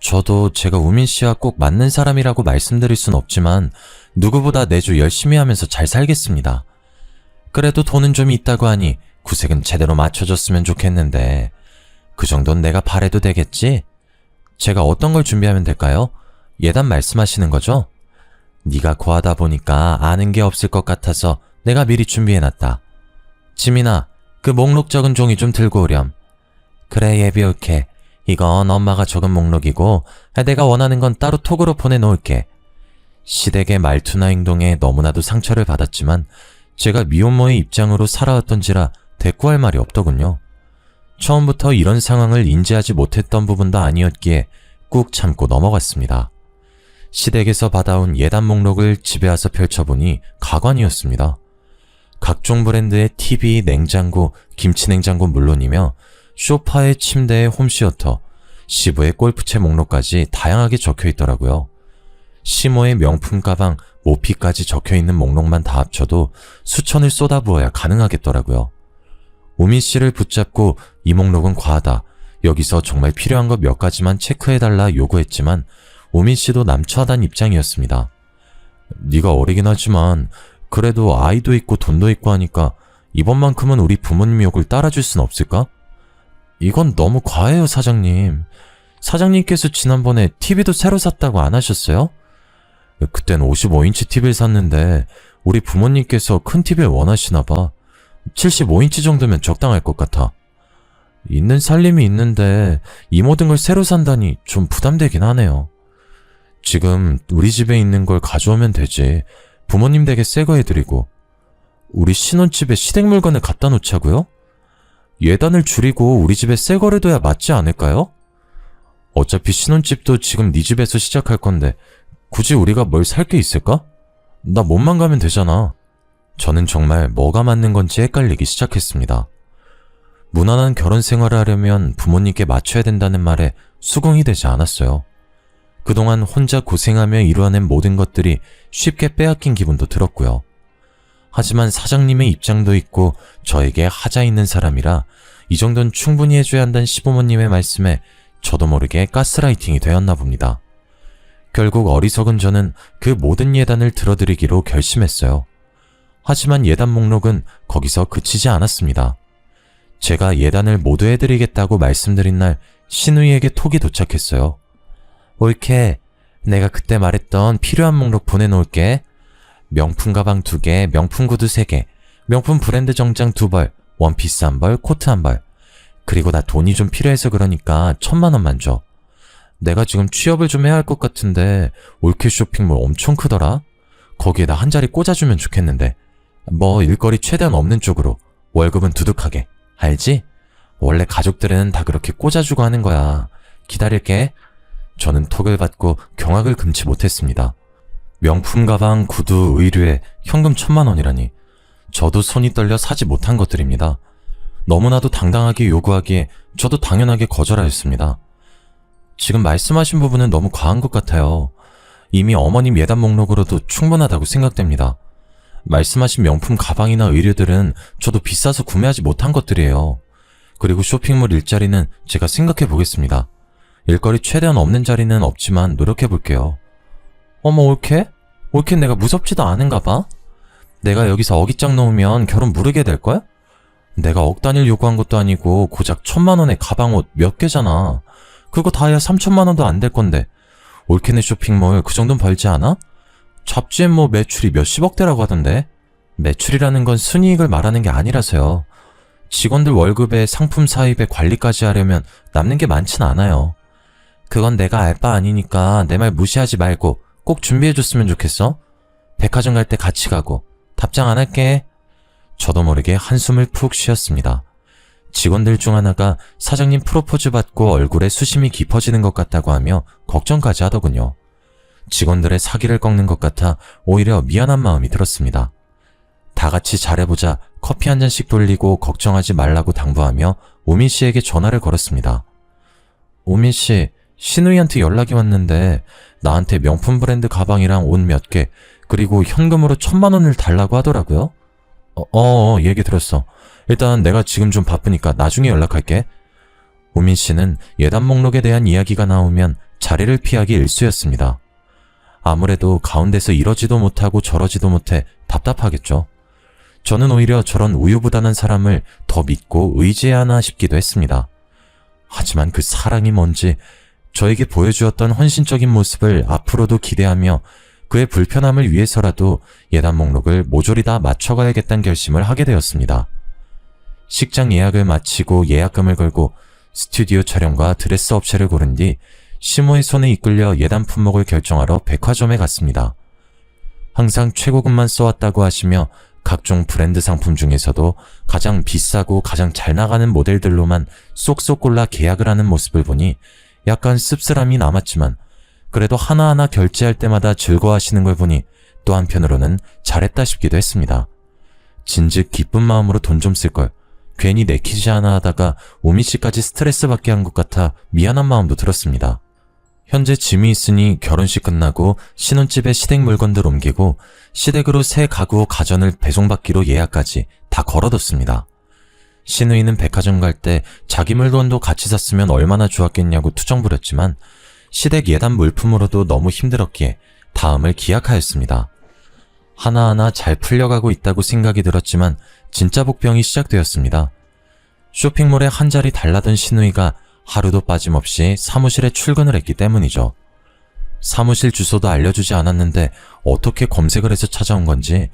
저도 제가 우민 씨와 꼭 맞는 사람이라고 말씀드릴 순 없지만 누구보다 내조 열심히 하면서 잘 살겠습니다. 그래도 돈은 좀 있다고 하니 구색은 제대로 맞춰줬으면 좋겠는데 그 정도는 내가 바래도 되겠지? 제가 어떤 걸 준비하면 될까요? 예단 말씀하시는 거죠? 네가 고하다 보니까 아는 게 없을 것 같아서 내가 미리 준비해놨다. 지민아, 그 목록 적은 종이 좀 들고 오렴. 그래, 예비 올게. 이건 엄마가 적은 목록이고 내가 원하는 건 따로 톡으로 보내놓을게. 시댁의 말투나 행동에 너무나도 상처를 받았지만 제가 미혼모의 입장으로 살아왔던지라 대꾸할 말이 없더군요. 처음부터 이런 상황을 인지하지 못했던 부분도 아니었기에 꾹 참고 넘어갔습니다. 시댁에서 받아온 예단 목록을 집에 와서 펼쳐보니 가관이었습니다. 각종 브랜드의 TV, 냉장고, 김치냉장고 물론이며 소파에 침대에 홈시어터, 시부의 골프채 목록까지 다양하게 적혀있더라고요. 시모의 명품 가방, 모피까지 적혀있는 목록만 다 합쳐도 수천을 쏟아부어야 가능하겠더라고요. 우민 씨를 붙잡고 이 목록은 과하다, 여기서 정말 필요한 것 몇 가지만 체크해달라 요구했지만 우민 씨도 남처하단 입장이었습니다. 네가 어리긴 하지만 그래도 아이도 있고 돈도 있고 하니까 이번만큼은 우리 부모님 욕을 따라줄 순 없을까? 이건 너무 과해요, 사장님. 사장님께서 지난번에 TV도 새로 샀다고 안 하셨어요? 그땐 55인치 TV를 샀는데 우리 부모님께서 큰 TV를 원하시나봐. 75인치 정도면 적당할 것 같아. 있는 살림이 있는데 이 모든 걸 새로 산다니 좀 부담되긴 하네요. 지금 우리 집에 있는 걸 가져오면 되지. 부모님 댁에 새 거 해드리고. 우리 신혼집에 시댁 물건을 갖다 놓자고요? 예단을 줄이고 우리 집에 새 거를 둬야 맞지 않을까요? 어차피 신혼집도 지금 네 집에서 시작할 건데 굳이 우리가 뭘 살 게 있을까? 나 몸만 가면 되잖아. 저는 정말 뭐가 맞는 건지 헷갈리기 시작했습니다. 무난한 결혼 생활을 하려면 부모님께 맞춰야 된다는 말에 수긍이 되지 않았어요. 그동안 혼자 고생하며 이루어낸 모든 것들이 쉽게 빼앗긴 기분도 들었고요. 하지만 사장님의 입장도 있고 저에게 하자 있는 사람이라 이 정도는 충분히 해줘야 한다는 시부모님의 말씀에 저도 모르게 가스라이팅이 되었나 봅니다. 결국 어리석은 저는 그 모든 예단을 들어드리기로 결심했어요. 하지만 예단 목록은 거기서 그치지 않았습니다. 제가 예단을 모두 해드리겠다고 말씀드린 날 신우이에게 톡이 도착했어요. 옳게, 내가 그때 말했던 필요한 목록 보내놓을게. 명품 가방 2개, 명품 구두 3개, 명품 브랜드 정장 2벌, 원피스 1벌, 코트 1벌, 그리고 나 돈이 좀 필요해서 그러니까 1,000만 원만 줘. 내가 지금 취업을 좀 해야 할 것 같은데 올케 쇼핑몰 엄청 크더라? 거기에다 한 자리 꽂아주면 좋겠는데. 뭐 일거리 최대한 없는 쪽으로. 월급은 두둑하게. 알지? 원래 가족들은 다 그렇게 꽂아주고 하는 거야. 기다릴게. 저는 톡을 받고 경악을 금치 못했습니다. 명품 가방, 구두, 의류에 현금 1,000만 원이라니. 저도 손이 떨려 사지 못한 것들입니다. 너무나도 당당하게 요구하기에 저도 당연하게 거절하였습니다. 지금 말씀하신 부분은 너무 과한 것 같아요. 이미 어머님 예단 목록으로도 충분하다고 생각됩니다. 말씀하신 명품 가방이나 의류들은 저도 비싸서 구매하지 못한 것들이에요. 그리고 쇼핑몰 일자리는 제가 생각해 보겠습니다. 일거리 최대한 없는 자리는 없지만 노력해 볼게요. 어머, 올케? 올케 내가 무섭지도 않은가 봐? 내가 여기서 어깃장 놓으면 결혼 무르게 될걸? 내가 억 단위를 요구한 것도 아니고 고작 1,000만 원의 가방옷 몇 개잖아. 그거 다 해야 3,000만 원도 안 될 건데. 올케네 쇼핑몰 그 정도는 벌지 않아? 잡지엔 뭐 매출이 몇십억대라고 하던데. 매출이라는 건 순이익을 말하는 게 아니라서요. 직원들 월급에 상품 사입에 관리까지 하려면 남는 게 많진 않아요. 그건 내가 알 바 아니니까 내 말 무시하지 말고 꼭 준비해줬으면 좋겠어. 백화점 갈 때 같이 가고. 답장 안 할게. 저도 모르게 한숨을 푹 쉬었습니다. 직원들 중 하나가 사장님 프로포즈 받고 얼굴에 수심이 깊어지는 것 같다고 하며 걱정까지 하더군요. 직원들의 사기를 꺾는 것 같아 오히려 미안한 마음이 들었습니다. 다 같이 잘해보자 커피 한 잔씩 돌리고 걱정하지 말라고 당부하며 우민 씨에게 전화를 걸었습니다. 우민 씨, 신우이한테 연락이 왔는데 나한테 명품 브랜드 가방이랑 옷 몇 개, 그리고 현금으로 1,000만 원을 달라고 하더라고요. 얘기 들었어. 일단 내가 지금 좀 바쁘니까 나중에 연락할게. 우민 씨는 예단 목록에 대한 이야기가 나오면 자리를 피하기 일쑤였습니다. 아무래도 가운데서 이러지도 못하고 저러지도 못해 답답하겠죠. 저는 오히려 저런 우유부단한 사람을 더 믿고 의지해야 하나 싶기도 했습니다. 하지만 그 사랑이 뭔지, 저에게 보여주었던 헌신적인 모습을 앞으로도 기대하며 그의 불편함을 위해서라도 예단 목록을 모조리 다 맞춰가야겠다는 결심을 하게 되었습니다. 식장 예약을 마치고 예약금을 걸고 스튜디오 촬영과 드레스 업체를 고른 뒤 시모의 손에 이끌려 예단 품목을 결정하러 백화점에 갔습니다. 항상 최고급만 써왔다고 하시며 각종 브랜드 상품 중에서도 가장 비싸고 가장 잘 나가는 모델들로만 쏙쏙 골라 계약을 하는 모습을 보니 약간 씁쓸함이 남았지만 그래도 하나하나 결제할 때마다 즐거워하시는 걸 보니 또 한편으로는 잘했다 싶기도 했습니다. 진즉 기쁜 마음으로 돈 좀 쓸 걸 괜히 내키지 않아 하다가 우미 씨까지 스트레스 받게 한 것 같아 미안한 마음도 들었습니다. 현재 짐이 있으니 결혼식 끝나고 신혼집에 시댁 물건들 옮기고 시댁으로 새 가구 가전을 배송받기로 예약까지 다 걸어뒀습니다. 신우이는 백화점 갈 때 자기 물건도 같이 샀으면 얼마나 좋았겠냐고 투정 부렸지만 시댁 예단 물품으로도 너무 힘들었기에 다음을 기약하였습니다. 하나하나 잘 풀려가고 있다고 생각이 들었지만 진짜 복병이 시작되었습니다. 쇼핑몰에 한 자리 달라던 신우이가 하루도 빠짐없이 사무실에 출근을 했기 때문이죠. 사무실 주소도 알려주지 않았는데 어떻게 검색을 해서 찾아온 건지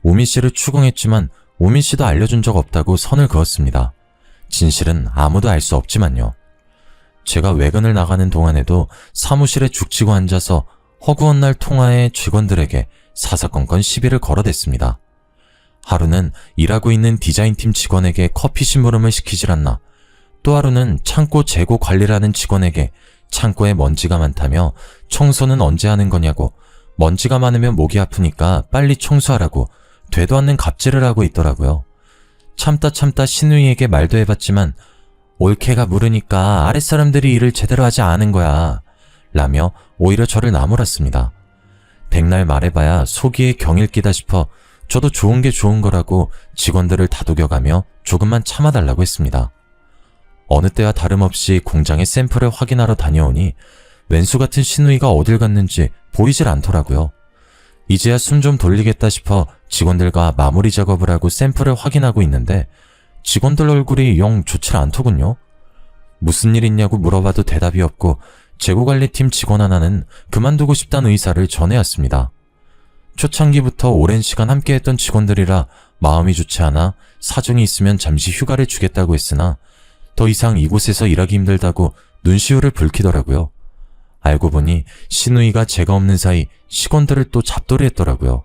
우미 씨를 추궁했지만 우미 씨도 알려준 적 없다고 선을 그었습니다. 진실은 아무도 알 수 없지만요. 제가 외근을 나가는 동안에도 사무실에 죽치고 앉아서 허구한 날 통화에 직원들에게 사사건건 시비를 걸어댔습니다. 하루는 일하고 있는 디자인팀 직원에게 커피 심부름을 시키질 않나, 또 하루는 창고 재고 관리를 하는 직원에게 창고에 먼지가 많다며 청소는 언제 하는 거냐고, 먼지가 많으면 목이 아프니까 빨리 청소하라고 되도 않는 갑질을 하고 있더라고요. 참다 신우이에게 말도 해봤지만 올케가 물으니까 아랫사람들이 일을 제대로 하지 않은 거야 라며 오히려 저를 나무랐습니다. 백날 말해봐야 속이에 경일 끼다 싶어 저도 좋은 게 좋은 거라고 직원들을 다독여가며 조금만 참아달라고 했습니다. 어느 때와 다름없이 공장의 샘플을 확인하러 다녀오니 왼수 같은 신우이가 어딜 갔는지 보이질 않더라고요. 이제야 숨 좀 돌리겠다 싶어 직원들과 마무리 작업을 하고 샘플을 확인하고 있는데 직원들 얼굴이 영 좋지 않더군요. 무슨 일 있냐고 물어봐도 대답이 없고 재고관리팀 직원 하나는 그만두고 싶다는 의사를 전해왔습니다. 초창기부터 오랜 시간 함께했던 직원들이라 마음이 좋지 않아 사정이 있으면 잠시 휴가를 주겠다고 했으나 더 이상 이곳에서 일하기 힘들다고 눈시울을 붉히더라고요. 알고 보니 신우이가 제가 없는 사이 직원들을 또 잡돌이 했더라고요.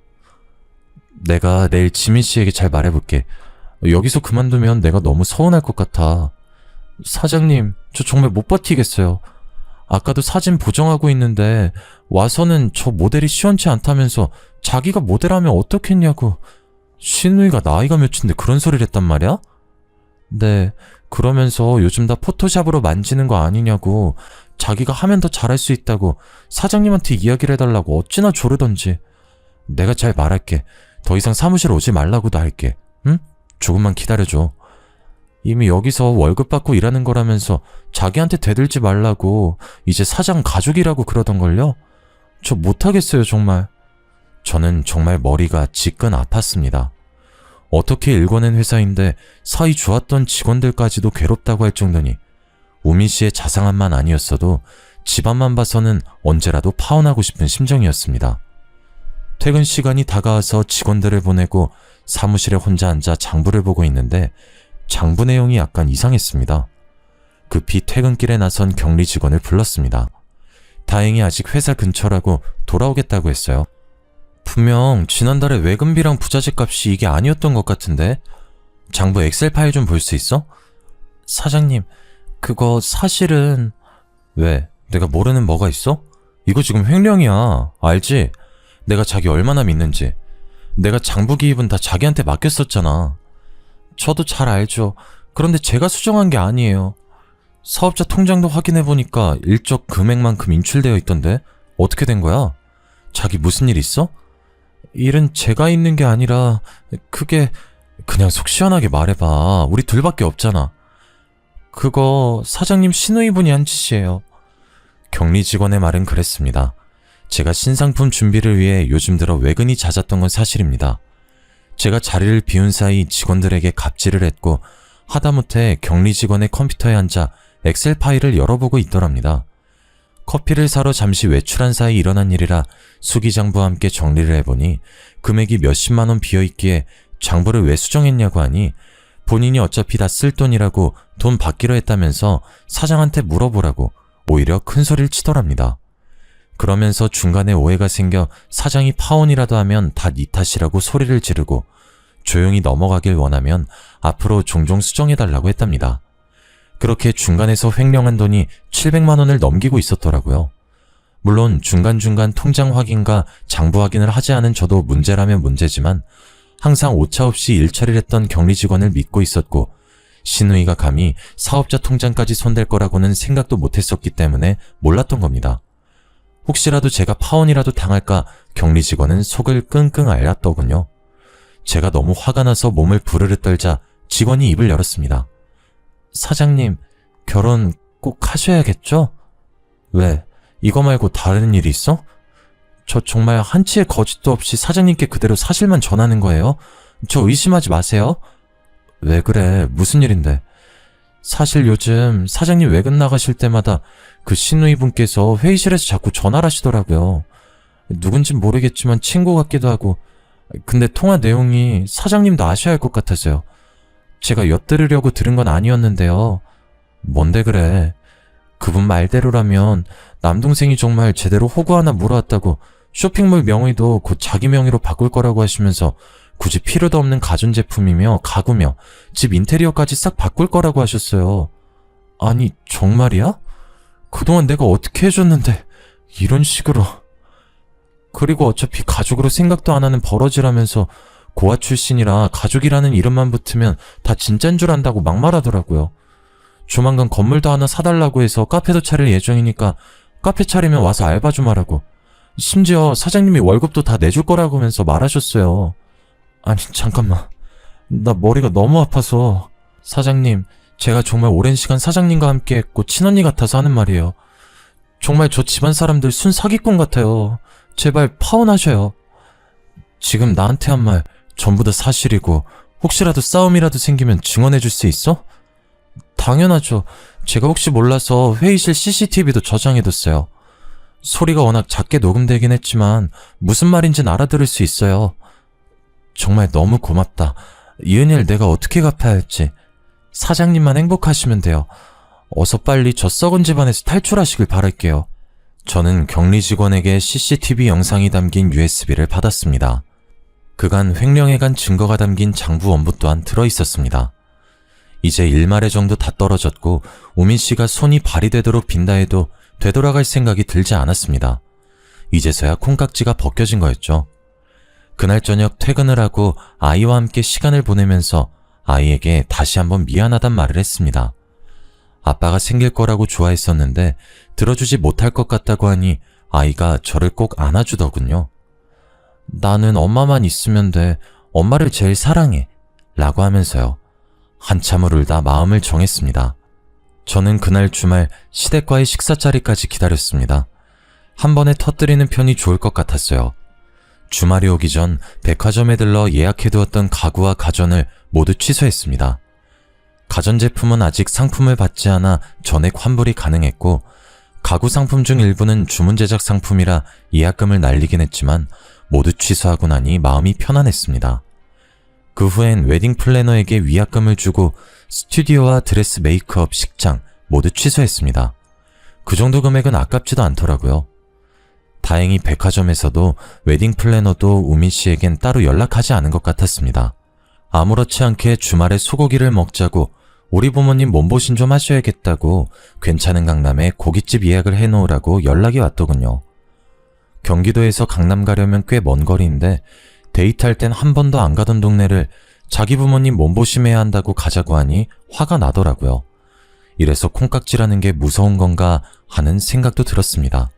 내가 내일 지민 씨에게 잘 말해볼게. 여기서 그만두면 내가 너무 서운할 것 같아. 사장님, 저 정말 못 버티겠어요. 아까도 사진 보정하고 있는데 와서는 저 모델이 시원치 않다면서 자기가 모델하면 어떻겠냐고. 신우이가 나이가 몇인데 그런 소리를 했단 말이야? 네, 그러면서 요즘 다 포토샵으로 만지는 거 아니냐고, 자기가 하면 더 잘할 수 있다고 사장님한테 이야기를 해달라고 어찌나 조르던지. 내가 잘 말할게. 더 이상 사무실 오지 말라고도 할게. 응? 조금만 기다려줘. 이미 여기서 월급 받고 일하는 거라면서 자기한테 대들지 말라고 이제 사장 가족이라고 그러던걸요? 저 못하겠어요, 정말. 저는 정말 머리가 지끈 아팠습니다. 어떻게 일궈낸 회사인데 사이 좋았던 직원들까지도 괴롭다고 할 정도니 우민 씨의 자상함만 아니었어도 집안만 봐서는 언제라도 파혼하고 싶은 심정이었습니다. 퇴근 시간이 다가와서 직원들을 보내고 사무실에 혼자 앉아 장부를 보고 있는데 장부 내용이 약간 이상했습니다. 급히 퇴근길에 나선 격리 직원을 불렀습니다. 다행히 아직 회사 근처라고 돌아오겠다고 했어요. 분명 지난달에 외근비랑 부자재 값이 이게 아니었던 것 같은데? 장부 엑셀 파일 좀 볼 수 있어? 사장님, 그거 사실은... 왜? 내가 모르는 뭐가 있어? 이거 지금 횡령이야. 알지? 내가 자기 얼마나 믿는지. 내가 장부 기입은 다 자기한테 맡겼었잖아. 저도 잘 알죠. 그런데 제가 수정한 게 아니에요. 사업자 통장도 확인해보니까 일적 금액만큼 인출되어 있던데? 어떻게 된 거야? 자기 무슨 일 있어? 일은 제가 있는 게 아니라 그게... 그냥 속 시원하게 말해봐. 우리 둘밖에 없잖아. 그거 사장님 신우이 분이 한 짓이에요. 격리 직원의 말은 그랬습니다. 제가 신상품 준비를 위해 요즘 들어 외근이 잦았던 건 사실입니다. 제가 자리를 비운 사이 직원들에게 갑질을 했고 하다못해 격리 직원의 컴퓨터에 앉아 엑셀 파일을 열어보고 있더랍니다. 커피를 사러 잠시 외출한 사이 일어난 일이라 수기장부와 함께 정리를 해보니 금액이 몇십만 원 비어있기에 장부를 왜 수정했냐고 하니 본인이 어차피 다 쓸 돈이라고 돈 받기로 했다면서 사장한테 물어보라고 오히려 큰 소리를 치더랍니다. 그러면서 중간에 오해가 생겨 사장이 파혼이라도 하면 다 네 탓이라고 소리를 지르고 조용히 넘어가길 원하면 앞으로 종종 수정해달라고 했답니다. 그렇게 중간에서 횡령한 돈이 700만 원을 넘기고 있었더라고요. 물론 중간중간 통장 확인과 장부 확인을 하지 않은 저도 문제라면 문제지만 항상 오차 없이 일 처리를 했던 격리 직원을 믿고 있었고 신우이가 감히 사업자 통장까지 손댈 거라고는 생각도 못했었기 때문에 몰랐던 겁니다. 혹시라도 제가 파혼이라도 당할까 격리 직원은 속을 끙끙 앓았더군요. 제가 너무 화가 나서 몸을 부르르 떨자 직원이 입을 열었습니다. 사장님, 결혼 꼭 하셔야겠죠? 왜? 이거 말고 다른 일이 있어? 저 정말 한치의 거짓도 없이 사장님께 그대로 사실만 전하는 거예요? 저 의심하지 마세요. 왜 그래? 무슨 일인데? 사실 요즘 사장님 외근 나가실 때마다 그 신우이 분께서 회의실에서 자꾸 전화를 하시더라고요. 누군진 모르겠지만 친구 같기도 하고. 근데 통화 내용이 사장님도 아셔야 할 것 같아서요. 제가 엿들으려고 들은 건 아니었는데요. 뭔데 그래? 그분 말대로라면 남동생이 정말 제대로 호구 하나 물어왔다고 쇼핑몰 명의도 곧 자기 명의로 바꿀 거라고 하시면서 굳이 필요도 없는 가전제품이며 가구며 집 인테리어까지 싹 바꿀 거라고 하셨어요. 아니 정말이야? 그동안 내가 어떻게 해줬는데 이런 식으로. 그리고 어차피 가족으로 생각도 안 하는 버러지라면서 고아 출신이라 가족이라는 이름만 붙으면 다 진짠 줄 안다고 막말하더라고요. 조만간 건물도 하나 사달라고 해서 카페도 차릴 예정이니까 카페 차리면 와서 알바 좀 하라고. 심지어 사장님이 월급도 다 내줄 거라고 하면서 말하셨어요. 아니 잠깐만, 나 머리가 너무 아파서. 사장님, 제가 정말 오랜 시간 사장님과 함께 했고 친언니 같아서 하는 말이에요. 정말 저 집안 사람들 순 사기꾼 같아요. 제발 파혼하셔요. 지금 나한테 한 말 전부 다 사실이고 혹시라도 싸움이라도 생기면 증언해줄 수 있어? 당연하죠. 제가 혹시 몰라서 회의실 CCTV도 저장해뒀어요. 소리가 워낙 작게 녹음되긴 했지만 무슨 말인지는 알아들을 수 있어요. 정말 너무 고맙다. 이 은혜를 내가 어떻게 갚아야 할지. 사장님만 행복하시면 돼요. 어서 빨리 저 썩은 집안에서 탈출하시길 바랄게요. 저는 격리 직원에게 CCTV 영상이 담긴 USB를 받았습니다. 그간 횡령해간 증거가 담긴 장부 원부 또한 들어있었습니다. 이제 일말의 정도 다 떨어졌고 우민 씨가 손이 발이 되도록 빈다 해도 되돌아갈 생각이 들지 않았습니다. 이제서야 콩깍지가 벗겨진 거였죠. 그날 저녁 퇴근을 하고 아이와 함께 시간을 보내면서 아이에게 다시 한번 미안하단 말을 했습니다. 아빠가 생길 거라고 좋아했었는데 들어주지 못할 것 같다고 하니 아이가 저를 꼭 안아주더군요. 나는 엄마만 있으면 돼. 엄마를 제일 사랑해. 라고 하면서요. 한참을 울다 마음을 정했습니다. 저는 그날 주말 시댁과의 식사 자리까지 기다렸습니다. 한 번에 터뜨리는 편이 좋을 것 같았어요. 주말이 오기 전 백화점에 들러 예약해두었던 가구와 가전을 모두 취소했습니다. 가전제품은 아직 상품을 받지 않아 전액 환불이 가능했고 가구 상품 중 일부는 주문 제작 상품이라 예약금을 날리긴 했지만 모두 취소하고 나니 마음이 편안했습니다. 그 후엔 웨딩 플래너에게 위약금을 주고 스튜디오와 드레스 메이크업, 식장 모두 취소했습니다. 그 정도 금액은 아깝지도 않더라고요. 다행히 백화점에서도 웨딩 플래너도 우민 씨에겐 따로 연락하지 않은 것 같았습니다. 아무렇지 않게 주말에 소고기를 먹자고 우리 부모님 몸보신 좀 하셔야겠다고 괜찮은 강남에 고깃집 예약을 해놓으라고 연락이 왔더군요. 경기도에서 강남 가려면 꽤 먼 거리인데 데이트할 땐 한 번도 안 가던 동네를 자기 부모님 몸보심해야 한다고 가자고 하니 화가 나더라고요. 이래서 콩깍지라는 게 무서운 건가 하는 생각도 들었습니다.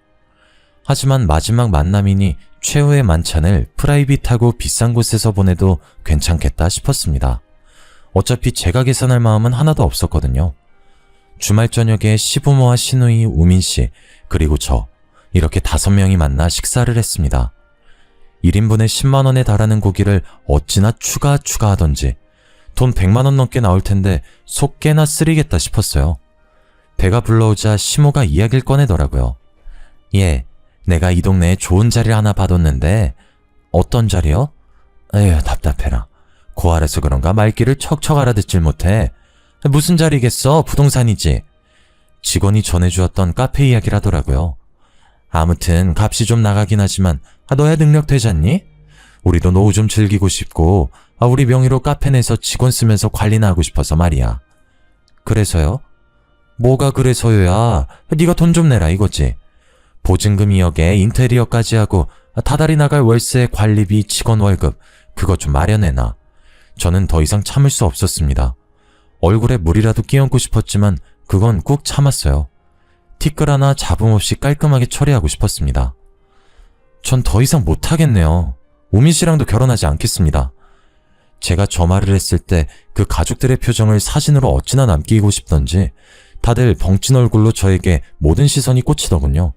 하지만 마지막 만남이니 최후의 만찬을 프라이빗하고 비싼 곳에서 보내도 괜찮겠다 싶었습니다. 어차피 제가 계산할 마음은 하나도 없었거든요. 주말 저녁에 시부모와 시누이, 우민씨, 그리고 저 이렇게 5명이 만나 식사를 했습니다. 1인분에 10만원에 달하는 고기를 어찌나 추가하던지 돈 100만원 넘게 나올 텐데 속 깨나 쓰리겠다 싶었어요. 배가 불러오자 시모가 이야기를 꺼내더라고요. 예, 내가 이 동네에 좋은 자리를 하나 받았는데. 어떤 자리요? 에휴, 답답해라. 고아라서 그런가 말귀를 척척 알아듣질 못해. 무슨 자리겠어? 부동산이지. 직원이 전해주었던 카페 이야기를 하더라고요. 아무튼 값이 좀 나가긴 하지만 너야 능력 되잖니? 우리도 노후 좀 즐기고 싶고 우리 명의로 카페 내서 직원 쓰면서 관리나 하고 싶어서 말이야. 그래서요? 뭐가 그래서요야? 네가 돈 좀 내라 이거지. 보증금 2억에 인테리어까지 하고 다달이 나갈 월세, 관리비, 직원 월급 그것 좀 마련해놔. 저는 더 이상 참을 수 없었습니다. 얼굴에 물이라도 끼얹고 싶었지만 그건 꾹 참았어요. 티끌 하나 잡음 없이 깔끔하게 처리하고 싶었습니다. 전 더 이상 못하겠네요. 우민 씨랑도 결혼하지 않겠습니다. 제가 저 말을 했을 때 그 가족들의 표정을 사진으로 어찌나 남기고 싶던지 다들 벙찐 얼굴로 저에게 모든 시선이 꽂히더군요.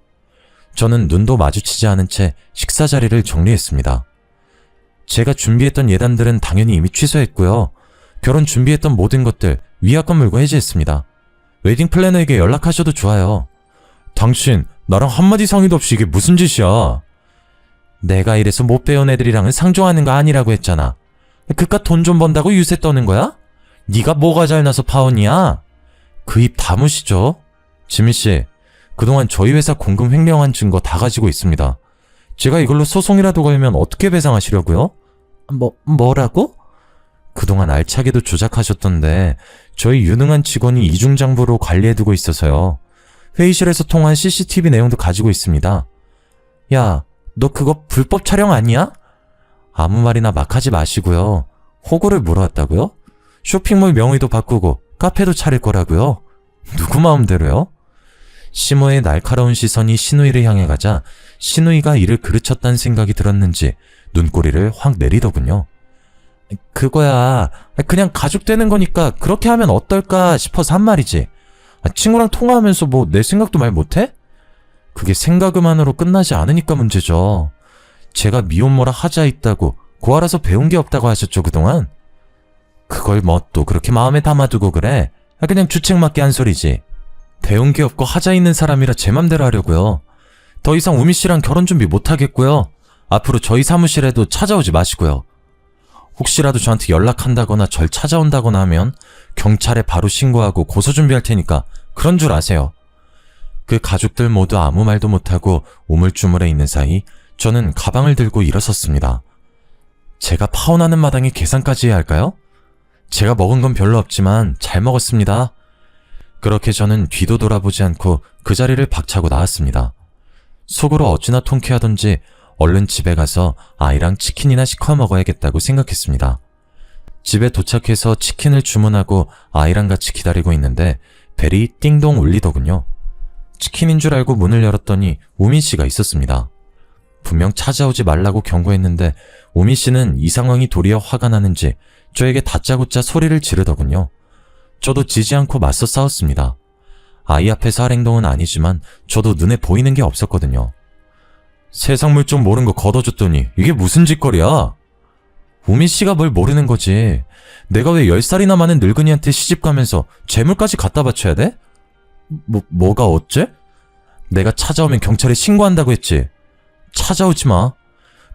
저는 눈도 마주치지 않은 채 식사 자리를 정리했습니다. 제가 준비했던 예단들은 당연히 이미 취소했고요. 결혼 준비했던 모든 것들 위약금 물고 해지했습니다. 웨딩 플래너에게 연락하셔도 좋아요. 당신 나랑 한마디 상의도 없이 이게 무슨 짓이야? 내가 이래서 못 배운 애들이랑은 상종하는 거 아니라고 했잖아. 그깟 돈 좀 번다고 유세 떠는 거야? 네가 뭐가 잘나서 파혼이야? 그 입 다무시죠? 지민씨, 그동안 저희 회사 공금 횡령한 증거 다 가지고 있습니다. 제가 이걸로 소송이라도 걸면 어떻게 배상하시려고요? 뭐라고? 그동안 알차게도 조작하셨던데 저희 유능한 직원이 이중장부로 관리해두고 있어서요. 회의실에서 통한 CCTV 내용도 가지고 있습니다. 야, 너 그거 불법 촬영 아니야? 아무 말이나 막 하지 마시고요. 호구를 물어왔다고요? 쇼핑몰 명의도 바꾸고 카페도 차릴 거라고요? 누구 마음대로요? 시모의 날카로운 시선이 시누이를 향해 가자 시누이가 이를 그르쳤다는 생각이 들었는지 눈꼬리를 확 내리더군요. 그거야 그냥 가족 되는 거니까 그렇게 하면 어떨까 싶어서 한 말이지. 친구랑 통화하면서 뭐 내 생각도 말 못해? 그게 생각만으로 끝나지 않으니까 문제죠. 제가 미혼모라 하자 있다고 고아라서 배운 게 없다고 하셨죠 그동안? 그걸 뭐 또 그렇게 마음에 담아두고 그래? 그냥 주책맞게 한 소리지. 배운 게 없고 하자 있는 사람이라 제 맘대로 하려고요. 더 이상 우미 씨랑 결혼 준비 못하겠고요. 앞으로 저희 사무실에도 찾아오지 마시고요. 혹시라도 저한테 연락한다거나 절 찾아온다거나 하면 경찰에 바로 신고하고 고소 준비할 테니까 그런 줄 아세요. 그 가족들 모두 아무 말도 못하고 우물쭈물해 있는 사이 저는 가방을 들고 일어섰습니다. 제가 파혼하는 마당에 계산까지 해야 할까요? 제가 먹은 건 별로 없지만 잘 먹었습니다. 그렇게 저는 뒤도 돌아보지 않고 그 자리를 박차고 나왔습니다. 속으로 어찌나 통쾌하던지 얼른 집에 가서 아이랑 치킨이나 시켜 먹어야겠다고 생각했습니다. 집에 도착해서 치킨을 주문하고 아이랑 같이 기다리고 있는데 벨이 띵동 울리더군요. 치킨인 줄 알고 문을 열었더니 우민 씨가 있었습니다. 분명 찾아오지 말라고 경고했는데 우민 씨는 이 상황이 도리어 화가 나는지 저에게 다짜고짜 소리를 지르더군요. 저도 지지 않고 맞서 싸웠습니다. 아이 앞에서 할 행동은 아니지만 저도 눈에 보이는 게 없었거든요. 세상 물정 모른 거 걷어줬더니 이게 무슨 짓거리야? 우민 씨가 뭘 모르는 거지. 내가 왜 10살이나 많은 늙은이한테 시집가면서 재물까지 갖다 바쳐야 돼? 뭐가 어째? 내가 찾아오면 경찰에 신고한다고 했지. 찾아오지 마.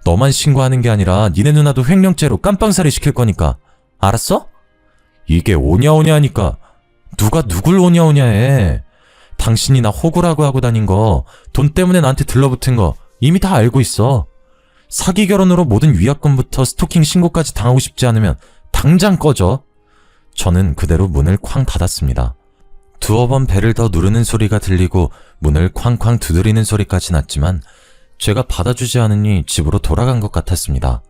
너만 신고하는 게 아니라 니네 누나도 횡령죄로 깜빵살이 시킬 거니까. 알았어? 이게 오냐오냐 하니까 누가 누굴 오냐오냐 해. 당신이 나 호구라고 하고 다닌 거, 돈 때문에 나한테 들러붙은 거 이미 다 알고 있어. 사기 결혼으로 모든 위약금부터 스토킹 신고까지 당하고 싶지 않으면 당장 꺼져. 저는 그대로 문을 쾅 닫았습니다. 두어 번 벨을 더 누르는 소리가 들리고 문을 쾅쾅 두드리는 소리까지 났지만 제가 받아주지 않으니 집으로 돌아간 것 같았습니다.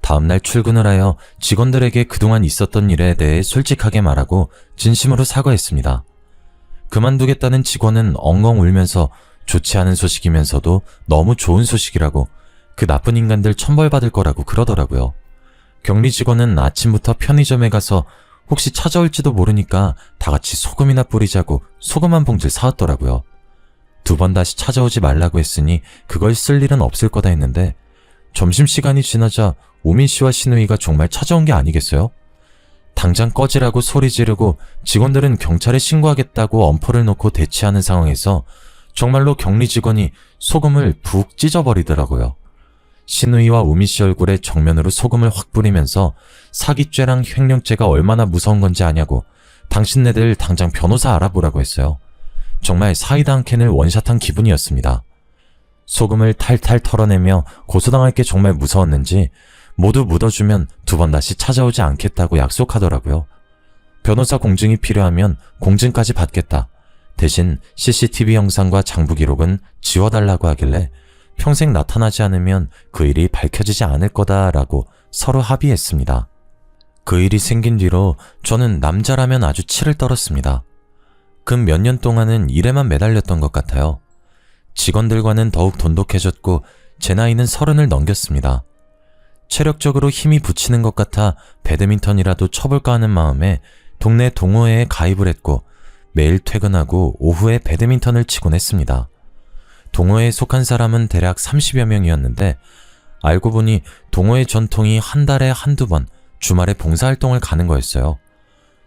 다음날 출근을 하여 직원들에게 그동안 있었던 일에 대해 솔직하게 말하고 진심으로 사과했습니다. 그만두겠다는 직원은 엉엉 울면서 좋지 않은 소식이면서도 너무 좋은 소식이라고, 그 나쁜 인간들 천벌받을 거라고 그러더라고요. 격리 직원은 아침부터 편의점에 가서 혹시 찾아올지도 모르니까 다 같이 소금이나 뿌리자고 소금 한 봉지를 사왔더라고요. 2번 다시 찾아오지 말라고 했으니 그걸 쓸 일은 없을 거다 했는데 점심시간이 지나자 우민 씨와 신우이가 정말 찾아온 게 아니겠어요? 당장 꺼지라고 소리 지르고 직원들은 경찰에 신고하겠다고 엄포를 놓고 대치하는 상황에서 정말로 격리 직원이 소금을 푹 찢어버리더라고요. 신우이와 우민 씨 얼굴에 정면으로 소금을 확 뿌리면서 사기죄랑 횡령죄가 얼마나 무서운 건지 아냐고 당신네들 당장 변호사 알아보라고 했어요. 정말 사이다 한 캔을 원샷한 기분이었습니다. 소금을 탈탈 털어내며 고소당할 게 정말 무서웠는지 모두 묻어주면 2번 다시 찾아오지 않겠다고 약속하더라고요. 변호사 공증이 필요하면 공증까지 받겠다. 대신 CCTV 영상과 장부 기록은 지워달라고 하길래 평생 나타나지 않으면 그 일이 밝혀지지 않을 거다라고 서로 합의했습니다. 그 일이 생긴 뒤로 저는 남자라면 아주 치를 떨었습니다. 근 몇 년 동안은 일에만 매달렸던 것 같아요. 직원들과는 더욱 돈독해졌고 제 나이는 30을 넘겼습니다. 체력적으로 힘이 붙이는 것 같아 배드민턴이라도 쳐볼까 하는 마음에 동네 동호회에 가입을 했고 매일 퇴근하고 오후에 배드민턴을 치곤 했습니다. 동호회에 속한 사람은 대략 30여 명이었는데 알고 보니 동호회 전통이 한 달에 한두 번 주말에 봉사활동을 가는 거였어요.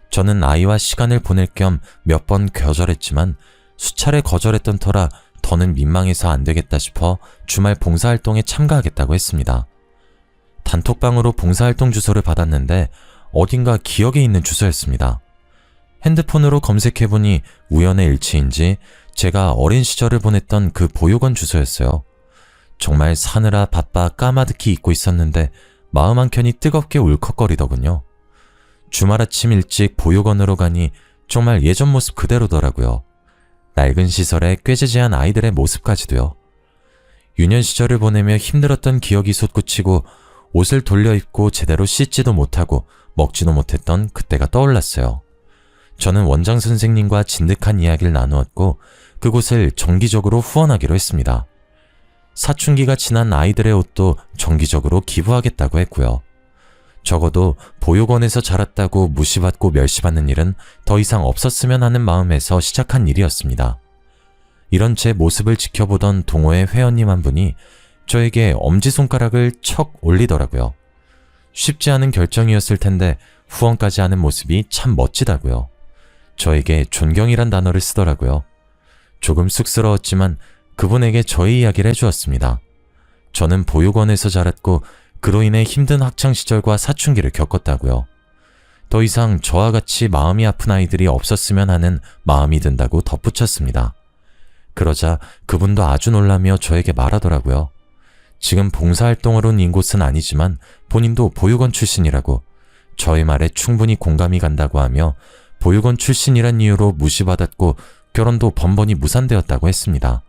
저는 아이와 시간을 보낼 겸 몇 번 거절했지만 수차례 거절했던 터라 더는 민망해서 안 되겠다 싶어 주말 봉사활동에 참가하겠다고 했습니다. 단톡방으로 봉사활동 주소를 받았는데 어딘가 기억에 있는 주소였습니다. 핸드폰으로 검색해보니 우연의 일치인지 제가 어린 시절을 보냈던 그 보육원 주소였어요. 정말 사느라 바빠 까마득히 잊고 있었는데 마음 한켠이 뜨겁게 울컥거리더군요. 주말 아침 일찍 보육원으로 가니 정말 예전 모습 그대로더라고요. 낡은 시설에 꾀지지한 아이들의 모습까지도요. 유년 시절을 보내며 힘들었던 기억이 솟구치고 옷을 돌려 입고 제대로 씻지도 못하고 먹지도 못했던 그때가 떠올랐어요. 저는 원장 선생님과 진득한 이야기를 나누었고 그곳을 정기적으로 후원하기로 했습니다. 사춘기가 지난 아이들의 옷도 정기적으로 기부하겠다고 했고요. 적어도 보육원에서 자랐다고 무시받고 멸시받는 일은 더 이상 없었으면 하는 마음에서 시작한 일이었습니다. 이런 제 모습을 지켜보던 동호회 회원님 한 분이 저에게 엄지손가락을 척 올리더라고요. 쉽지 않은 결정이었을 텐데 후원까지 하는 모습이 참 멋지다고요. 저에게 존경이란 단어를 쓰더라고요. 조금 쑥스러웠지만 그분에게 저의 이야기를 해주었습니다. 저는 보육원에서 자랐고 그로 인해 힘든 학창시절과 사춘기를 겪었다고요. 더 이상 저와 같이 마음이 아픈 아이들이 없었으면 하는 마음이 든다고 덧붙였습니다. 그러자 그분도 아주 놀라며 저에게 말하더라고요. 지금 봉사활동을 온 인곳은 아니지만 본인도 보육원 출신이라고, 저의 말에 충분히 공감이 간다고 하며 보육원 출신이란 이유로 무시받았고 결혼도 번번이 무산되었다고 했습니다.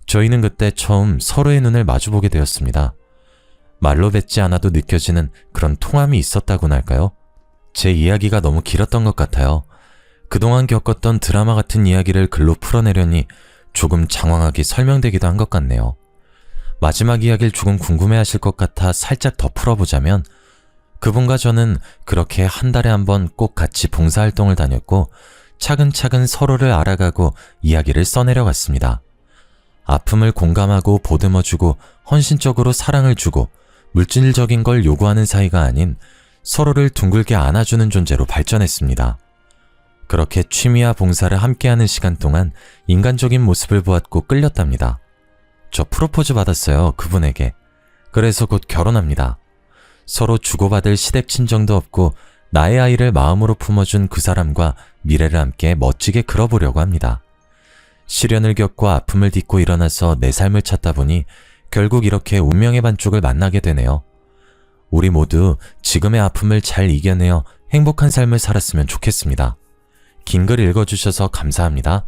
저희는 그때 처음 서로의 눈을 마주보게 되었습니다. 말로 뱉지 않아도 느껴지는 그런 통함이 있었다고나 할까요? 제 이야기가 너무 길었던 것 같아요. 그동안 겪었던 드라마 같은 이야기를 글로 풀어내려니 조금 장황하게 설명되기도 한 것 같네요. 마지막 이야기를 조금 궁금해하실 것 같아 살짝 더 풀어보자면, 그분과 저는 그렇게 한 달에 한 번 꼭 같이 봉사활동을 다녔고 차근차근 서로를 알아가고 이야기를 써내려갔습니다. 아픔을 공감하고 보듬어주고 헌신적으로 사랑을 주고 물질적인 걸 요구하는 사이가 아닌 서로를 둥글게 안아주는 존재로 발전했습니다. 그렇게 취미와 봉사를 함께하는 시간 동안 인간적인 모습을 보았고 끌렸답니다. 저 프로포즈 받았어요, 그분에게. 그래서 곧 결혼합니다. 서로 주고받을 시댁 친정도 없고 나의 아이를 마음으로 품어준 그 사람과 미래를 함께 멋지게 그려보려고 합니다. 시련을 겪고 아픔을 딛고 일어나서 내 삶을 찾다 보니 결국 이렇게 운명의 반쪽을 만나게 되네요. 우리 모두 지금의 아픔을 잘 이겨내어 행복한 삶을 살았으면 좋겠습니다. 긴 글 읽어주셔서 감사합니다.